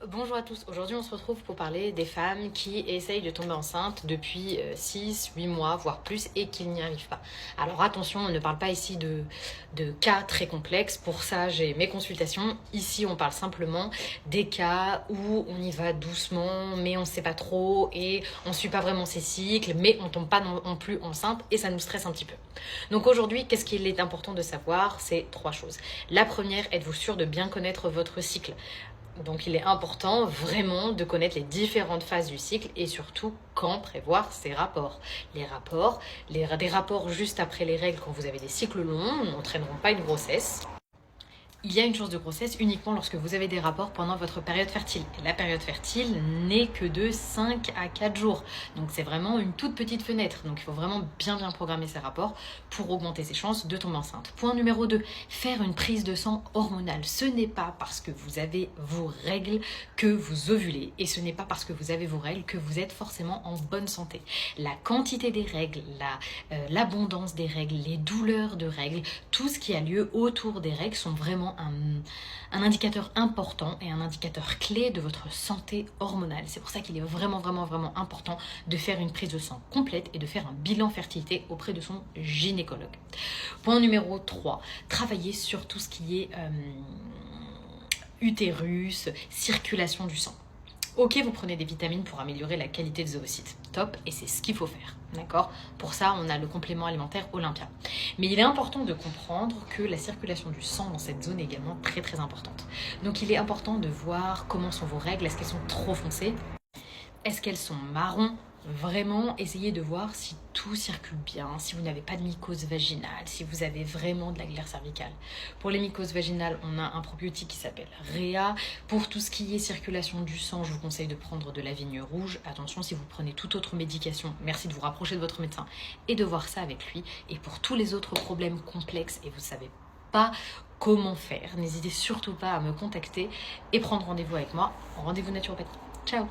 Bonjour à tous, aujourd'hui on se retrouve pour parler des femmes qui essayent de tomber enceinte depuis 6, 8 mois, voire plus, et qui n'y arrivent pas. Alors attention, on ne parle pas ici de cas très complexes, pour ça j'ai mes consultations. Ici on parle simplement des cas où on y va doucement, mais on ne sait pas trop, et on ne suit pas vraiment ses cycles, mais on ne tombe pas non plus enceinte, et ça nous stresse un petit peu. Donc aujourd'hui, qu'est-ce qu'il est important de savoir? C'est 3 choses. La première, êtes-vous sûr de bien connaître votre cycle? Donc il est important vraiment de connaître les différentes phases du cycle et surtout quand prévoir ces rapports. Des rapports juste après les règles quand vous avez des cycles longs n'entraîneront pas une grossesse. Il y a une chance de grossesse uniquement lorsque vous avez des rapports pendant votre période fertile. Et la période fertile n'est que de 5 à 4 jours. Donc c'est vraiment une toute petite fenêtre. Donc il faut vraiment bien programmer ces rapports pour augmenter ses chances de tomber enceinte. Point numéro 2, faire une prise de sang hormonale. Ce n'est pas parce que vous avez vos règles que vous ovulez. Et ce n'est pas parce que vous avez vos règles que vous êtes forcément en bonne santé. La quantité des règles, l'abondance des règles, les douleurs de règles, tout ce qui a lieu autour des règles sont vraiment un indicateur important et un indicateur clé de votre santé hormonale. C'est pour ça qu'il est vraiment important de faire une prise de sang complète et de faire un bilan fertilité auprès de son gynécologue. Point numéro 3, travailler sur tout ce qui est utérus, circulation du sang. Ok, vous prenez des vitamines pour améliorer la qualité des ovocytes. Top, et c'est ce qu'il faut faire. D'accord? Pour ça, on a le complément alimentaire Olympia. Mais il est important de comprendre que la circulation du sang dans cette zone est également très importante. Donc il est important de voir comment sont vos règles. Est-ce qu'elles sont trop foncées? Est-ce qu'elles sont marron? Vraiment, essayez de voir si tout circule bien, si vous n'avez pas de mycose vaginale, si vous avez vraiment de la glaire cervicale. Pour les mycoses vaginales, on a un probiotique qui s'appelle Réa. Pour tout ce qui est circulation du sang, je vous conseille de prendre de la vigne rouge. Attention, si vous prenez toute autre médication, merci de vous rapprocher de votre médecin et de voir ça avec lui. Et pour tous les autres problèmes complexes et vous savez pas comment faire, n'hésitez surtout pas à me contacter et prendre rendez-vous avec moi. Rendez-vous naturopathie. Ciao!